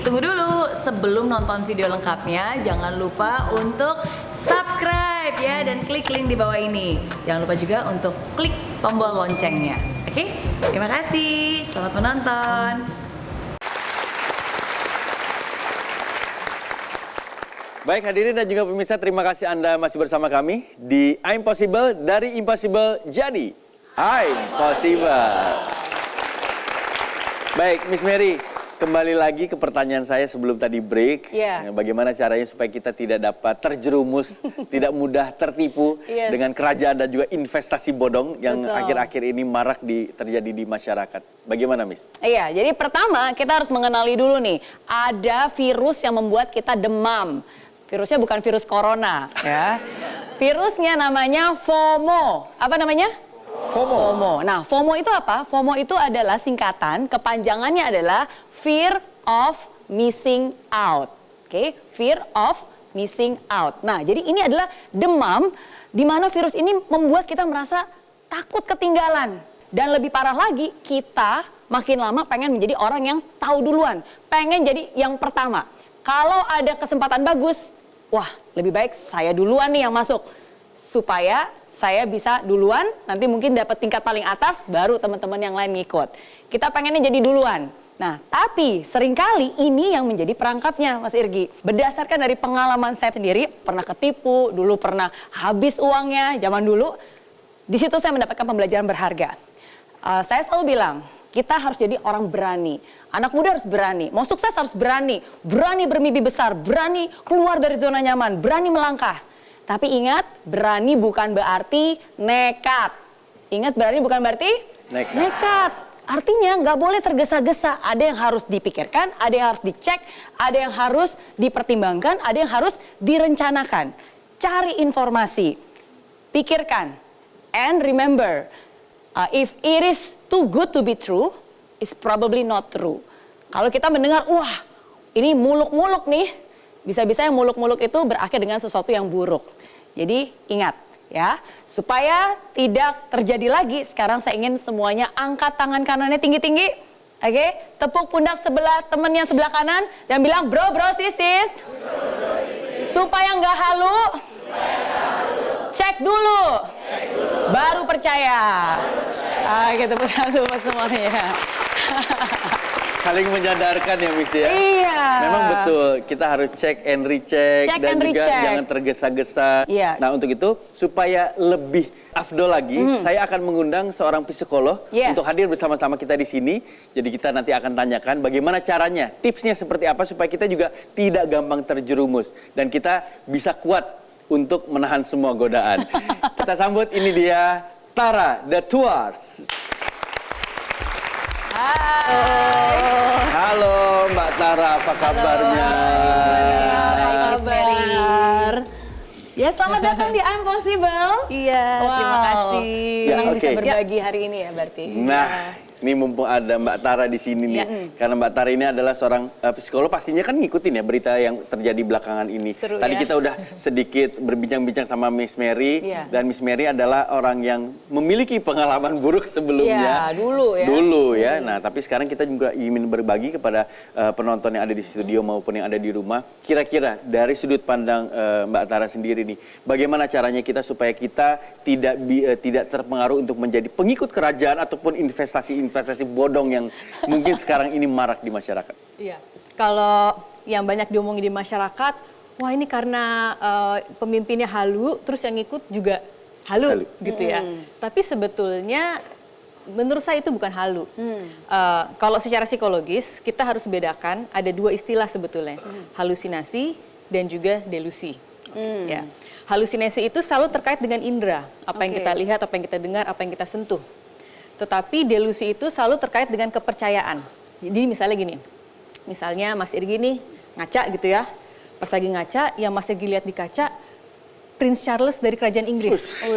tunggu dulu. Sebelum nonton video lengkapnya, jangan lupa untuk subscribe ya dan klik link di bawah ini. Jangan lupa juga untuk klik tombol loncengnya. Oke? Terima kasih. Selamat menonton. Baik hadirin dan juga pemirsa, terima kasih Anda masih bersama kami di I'm Possible, dari impossible jadi I'm Possible. Baik, Miss Mary, kembali lagi ke pertanyaan saya sebelum tadi break. Iya. Bagaimana caranya supaya kita tidak dapat terjerumus, tidak mudah tertipu dengan kerajaan dan juga investasi bodong yang akhir-akhir ini marak terjadi di masyarakat. Bagaimana, Miss? Iya, jadi pertama kita harus mengenali dulu nih, ada virus yang membuat kita demam. Virusnya bukan virus corona, ya. Virusnya namanya FOMO. Apa namanya? FOMO. Nah, FOMO itu apa? FOMO itu adalah singkatan, kepanjangannya adalah Fear of Missing Out. Oke, Fear of Missing Out. Nah, jadi ini adalah demam di mana virus ini membuat kita merasa takut ketinggalan. Dan lebih parah lagi, kita makin lama pengen menjadi orang yang tahu duluan. Pengen jadi yang pertama. Kalau ada kesempatan bagus, wah lebih baik saya duluan nih yang masuk. Supaya saya bisa duluan, nanti mungkin dapat tingkat paling atas, baru teman-teman yang lain ngikut. Kita pengennya jadi duluan. Nah, tapi seringkali ini yang menjadi perangkapnya, Mas Irgi. Berdasarkan dari pengalaman saya sendiri, pernah ketipu, dulu pernah habis uangnya, zaman dulu. Di situ saya mendapatkan pembelajaran berharga. Saya selalu bilang, kita harus jadi orang berani. Anak muda harus berani, mau sukses harus berani. Berani bermimpi besar, berani keluar dari zona nyaman, berani melangkah. Tapi ingat, berani bukan berarti nekat. Ingat, berani bukan berarti nekat. Artinya nggak boleh tergesa-gesa. Ada yang harus dipikirkan, ada yang harus dicek, ada yang harus dipertimbangkan, ada yang harus direncanakan. Cari informasi, pikirkan, and remember, if it is too good to be true, it's probably not true. Kalau kita mendengar, wah ini muluk-muluk nih, bisa-bisa yang muluk-muluk itu berakhir dengan sesuatu yang buruk. Jadi ingat ya, supaya tidak terjadi lagi, sekarang saya ingin semuanya angkat tangan kanannya tinggi-tinggi. Oke, tepuk pundak sebelah temennya sebelah kanan dan bilang bro sis. Supaya nggak halu, cek dulu. Baru percaya. Gitu halu semuanya. Saling menyadarkan ya, Mix ya. Iya. Memang betul, kita harus cek and recheck dan juga jangan tergesa-gesa. Iya. Nah, untuk itu supaya lebih afdol lagi, saya akan mengundang seorang psikolog untuk hadir bersama-sama kita di sini. Jadi kita nanti akan tanyakan bagaimana caranya, tipsnya seperti apa supaya kita juga tidak gampang terjerumus dan kita bisa kuat untuk menahan semua godaan. Kita sambut, ini dia Tara The Tours. Hai. Halo Mbak Tara, apa kabarnya? Kabar. Ya, selamat datang di I'm Possible. Iya, terima kasih. Senang Ya, bisa oke. berbagi hari ini ya berarti. Nah, ini mumpung ada Mbak Tara di sini nih. Karena Mbak Tara ini adalah seorang psikolog, pastinya kan ngikutin ya berita yang terjadi belakangan ini. Seru, Tadi ya? kita udah sedikit berbincang-bincang sama Miss Mary. Dan Miss Mary adalah orang yang memiliki pengalaman buruk sebelumnya. Iya, dulu ya. Dulu ya. Nah, tapi sekarang kita juga ingin berbagi kepada penonton yang ada di studio maupun yang ada di rumah. Kira-kira dari sudut pandang Mbak Tara sendiri nih, bagaimana caranya kita supaya kita tidak terpengaruh untuk menjadi pengikut kerajaan ataupun investasi bodong yang mungkin sekarang ini marak di masyarakat? Iya, kalau yang banyak diomongin di masyarakat, wah ini karena pemimpinnya halu, terus yang ikut juga halu. Gitu ya. Tapi sebetulnya menurut saya itu bukan halu. Kalau secara psikologis kita harus bedakan, ada dua istilah sebetulnya, halusinasi dan juga delusi. Ya. Halusinasi itu selalu terkait dengan indera, apa yang kita lihat, apa yang kita dengar, apa yang kita sentuh. Tetapi delusi itu selalu terkait dengan kepercayaan. Jadi misalnya gini, misalnya Mas Irgi nih ngaca gitu ya, pas lagi ngaca, yang Mas Irgi lihat di kaca, Prince Charles dari kerajaan Inggris.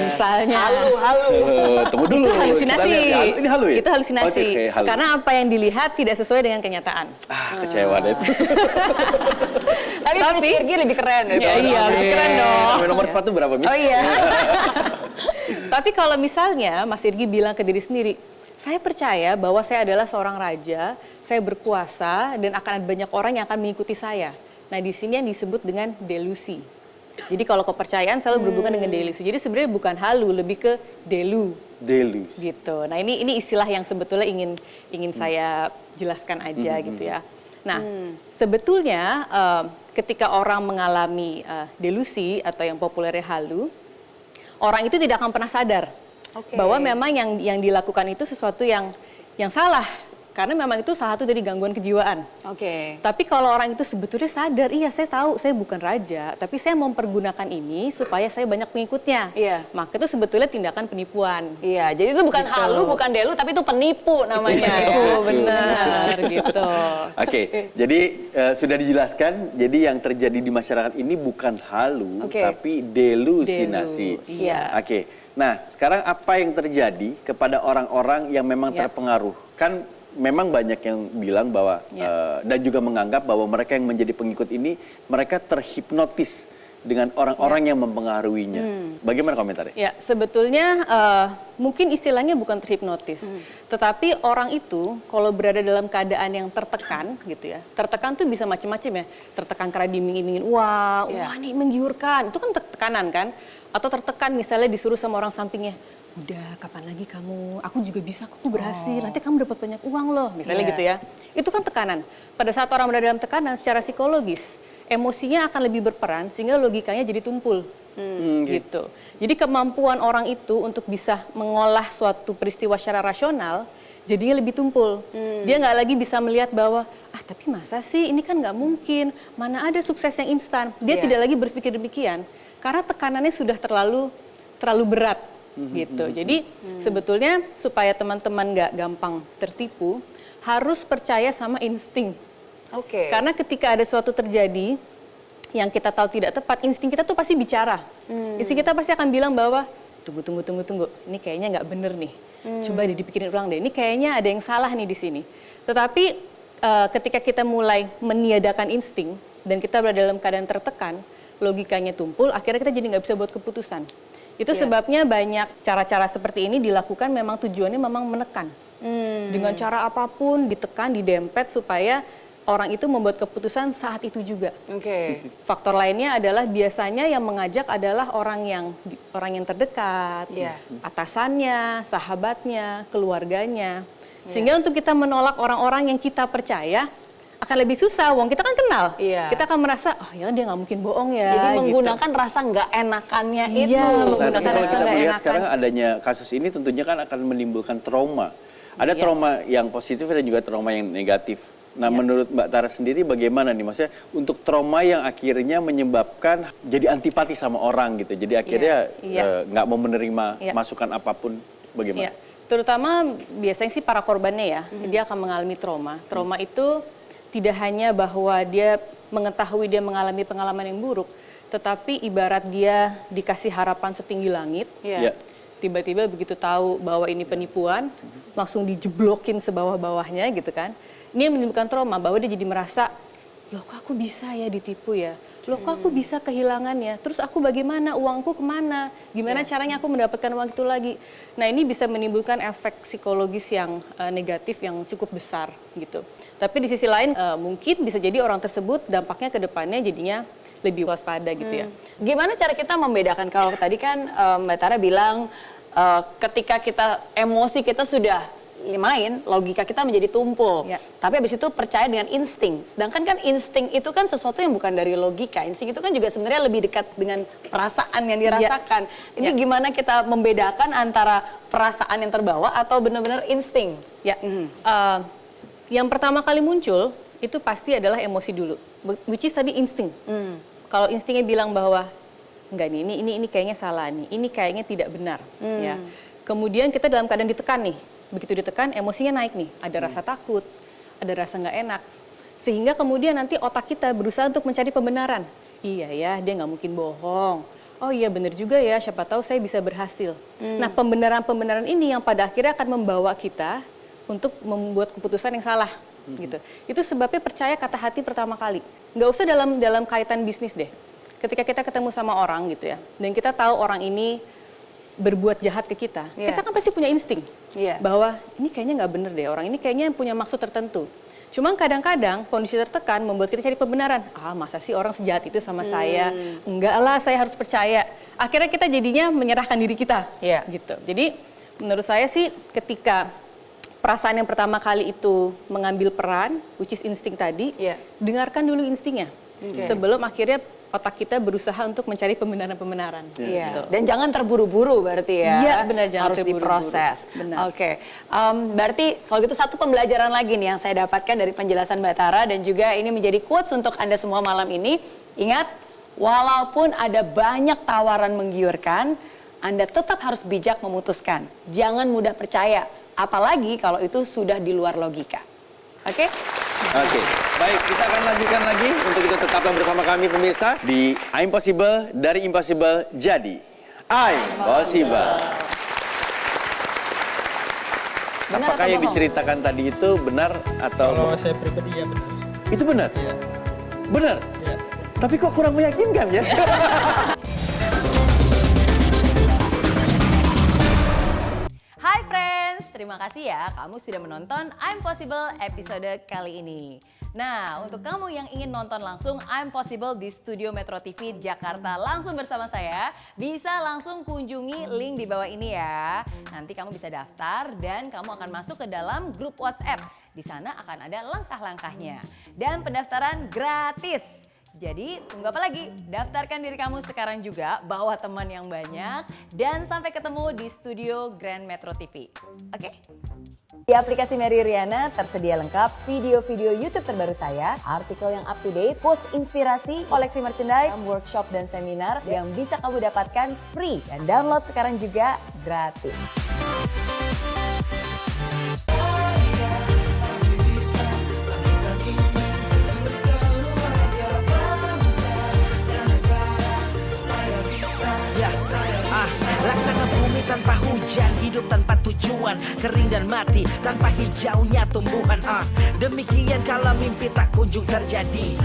Misalnya. Halu. Tunggu dulu. Itu halusinasi. Ini halu ya? Itu halusinasi. Oke, halu. Karena apa yang dilihat tidak sesuai dengan kenyataan. Kecewa deh itu. Tapi Prince Irgi lebih keren. Iya, lebih keren dong. Nomor sepatu berapa, Miss? Oh iya. Tapi kalau misalnya Mas Irgi bilang ke diri sendiri, Saya percaya bahwa saya adalah seorang raja, saya berkuasa dan akan ada banyak orang yang akan mengikuti saya. Nah, di sini yang disebut dengan delusi. Jadi kalau kepercayaan selalu berhubungan dengan delusi. Jadi sebenarnya bukan halu, lebih ke Delusi. gitu. Nah, ini istilah yang sebetulnya ingin saya jelaskan aja gitu ya. Nah, sebetulnya ketika orang mengalami delusi atau yang populernya halu, orang itu tidak akan pernah sadar bahwa memang yang dilakukan itu sesuatu yang salah. Karena memang itu salah satu dari gangguan kejiwaan. Tapi kalau orang itu sebetulnya sadar, iya saya tahu saya bukan raja, tapi saya mempergunakan ini supaya saya banyak pengikutnya. Maka itu sebetulnya tindakan penipuan. Iya, jadi itu bukan halu, bukan delu, tapi itu penipu namanya. Benar gitu. Oke, jadi sudah dijelaskan, jadi yang terjadi di masyarakat ini bukan halu, tapi delusinasi. Oke, nah sekarang apa yang terjadi kepada orang-orang yang memang terpengaruh? Kan memang banyak yang bilang bahwa dan juga menganggap bahwa mereka yang menjadi pengikut ini mereka terhipnotis dengan orang-orang yang mempengaruhinya. Bagaimana komentarnya? Ya, sebetulnya mungkin istilahnya bukan terhipnotis, tetapi orang itu kalau berada dalam keadaan yang tertekan gitu ya. Tertekan tuh bisa macam-macam ya. Tertekan karena diiming-imingin uang, wah ini menggiurkan, itu kan tekanan kan? Atau tertekan misalnya disuruh sama orang sampingnya, udah kapan lagi kamu, aku juga bisa, aku berhasil, nanti kamu dapat banyak uang loh, misalnya gitu ya. Itu kan tekanan. Pada saat orang berada dalam tekanan secara psikologis, emosinya akan lebih berperan sehingga logikanya jadi tumpul. Gitu. Jadi kemampuan orang itu untuk bisa mengolah suatu peristiwa secara rasional jadinya lebih tumpul. Dia nggak lagi bisa melihat bahwa, tapi masa sih ini kan nggak mungkin, mana ada sukses yang instan. Dia tidak lagi berpikir demikian karena tekanannya sudah terlalu berat. Gitu. Jadi sebetulnya supaya teman-teman nggak gampang tertipu, harus percaya sama insting. Karena ketika ada suatu terjadi yang kita tahu tidak tepat, insting kita tuh pasti bicara. Insting kita pasti akan bilang bahwa tunggu, ini kayaknya nggak bener nih. Coba dipikirin ulang deh, ini kayaknya ada yang salah nih di sini. Tetapi ketika kita mulai meniadakan insting dan kita berada dalam keadaan tertekan, logikanya tumpul, akhirnya kita jadi nggak bisa buat keputusan. Itu sebabnya banyak cara-cara seperti ini dilakukan memang tujuannya memang menekan. Dengan cara apapun ditekan, didempet supaya orang itu membuat keputusan saat itu juga. Faktor lainnya adalah biasanya yang mengajak adalah orang yang terdekat, atasannya, sahabatnya, keluarganya. Sehingga untuk kita menolak orang-orang yang kita percaya akan lebih susah, wong kita kan kenal. Kita akan merasa, ya dia nggak mungkin bohong ya. Jadi menggunakan rasa nggak enakannya itu. Nah, kalau kita melihat sekarang adanya kasus ini tentunya kan akan menimbulkan trauma. Ada trauma yang positif dan juga trauma yang negatif. Nah, menurut Mbak Tara sendiri bagaimana nih? Maksudnya untuk trauma yang akhirnya menyebabkan jadi antipati sama orang gitu. Jadi akhirnya nggak mau menerima masukan apapun, bagaimana? Terutama biasanya sih para korbannya ya, dia akan mengalami trauma. Trauma itu tidak hanya bahwa dia mengetahui dia mengalami pengalaman yang buruk, tetapi ibarat dia dikasih harapan setinggi langit, tiba-tiba begitu tahu bahwa ini penipuan, langsung dijeblokin sebawah-bawahnya gitu kan. Ini yang menimbulkan trauma, bahwa dia jadi merasa, loh kok aku bisa ya ditipu ya, loh kok aku bisa kehilangannya, terus aku bagaimana, uangku kemana, gimana caranya aku mendapatkan uang itu lagi. Nah ini bisa menimbulkan efek psikologis yang negatif yang cukup besar gitu. Tapi di sisi lain mungkin bisa jadi orang tersebut dampaknya ke depannya jadinya lebih waspada gitu ya. Gimana cara kita membedakan, kalau tadi kan Mbak Tara bilang ketika kita emosi kita sudah main, logika kita menjadi tumpul. Tapi habis itu percaya dengan insting. Sedangkan kan insting itu kan sesuatu yang bukan dari logika. Insting itu kan juga sebenarnya lebih dekat dengan perasaan yang dirasakan. Ini gimana kita membedakan antara perasaan yang terbawa atau benar-benar insting? Yang pertama kali muncul itu pasti adalah emosi dulu, which is tadi insting. Kalau instingnya bilang bahwa enggak nih, ini kayaknya salah nih, ini kayaknya tidak benar. Ya. Kemudian kita dalam keadaan ditekan nih, begitu ditekan emosinya naik nih, ada rasa takut, ada rasa nggak enak, sehingga kemudian nanti otak kita berusaha untuk mencari pembenaran. Iya ya, dia nggak mungkin bohong. Oh iya benar juga ya, siapa tahu saya bisa berhasil. Nah pembenaran-pembenaran ini yang pada akhirnya akan membawa kita untuk membuat keputusan yang salah, gitu. Itu sebabnya percaya kata hati pertama kali. Nggak usah dalam kaitan bisnis deh. Ketika kita ketemu sama orang gitu ya, dan kita tahu orang ini berbuat jahat ke kita, Iya. kita kan pasti punya insting Iya. bahwa ini kayaknya nggak bener deh, orang ini kayaknya punya maksud tertentu. Cuman kadang-kadang kondisi tertekan membuat kita cari pembenaran. Ah, masa sih orang sejahat itu sama saya? Enggak lah, saya harus percaya. Akhirnya kita jadinya menyerahkan diri kita. Iya. Gitu. Jadi menurut saya sih ketika perasaan yang pertama kali itu mengambil peran, which is insting tadi, Iya. dengarkan dulu instingnya. Oke. Sebelum akhirnya otak kita berusaha untuk mencari pembenaran-pembenaran. Iya. Gitu. Dan jangan terburu-buru berarti ya. Iya, benar, jangan Harus terburu-buru. diproses. Benar. Oke. Berarti kalau gitu satu pembelajaran lagi nih yang saya dapatkan dari penjelasan Mbak Tara dan juga ini menjadi quotes untuk Anda semua malam ini. Ingat, walaupun ada banyak tawaran menggiurkan, Anda tetap harus bijak memutuskan. Jangan mudah percaya, apalagi kalau itu sudah di luar logika. Oke? Oke, baik, kita akan lanjutkan lagi. Untuk itu tetaplah bersama kami pemirsa di I'm Possible, dari Impossible jadi I'm Possible. Benar Apakah atau yang bohong? diceritakan tadi itu benar atau Kalau saya pribadi ya benar. itu benar? Iya. Benar. Iya. Tapi kok kurang meyakinkan ya? Hai friends, terima kasih ya kamu sudah menonton I'm Possible episode kali ini. Nah, untuk kamu yang ingin nonton langsung I'm Possible di Studio Metro TV Jakarta langsung bersama saya, bisa langsung kunjungi link di bawah ini ya. Nanti kamu bisa daftar dan kamu akan masuk ke dalam grup WhatsApp. Di sana akan ada langkah-langkahnya. Dan pendaftaran gratis. Jadi tunggu apa lagi? Daftarkan diri kamu sekarang juga, bawa teman yang banyak, dan sampai ketemu di studio Grand Metro TV. Oke? Di aplikasi Mary Riana tersedia lengkap video-video YouTube terbaru saya, artikel yang up to date, quotes inspirasi, koleksi merchandise, workshop dan seminar yang bisa kamu dapatkan free dan download sekarang juga gratis. Ya, laksana bumi tanpa hujan, hidup tanpa tujuan, kering dan mati tanpa hijaunya tumbuhan. Demikian kalau mimpi tak kunjung terjadi.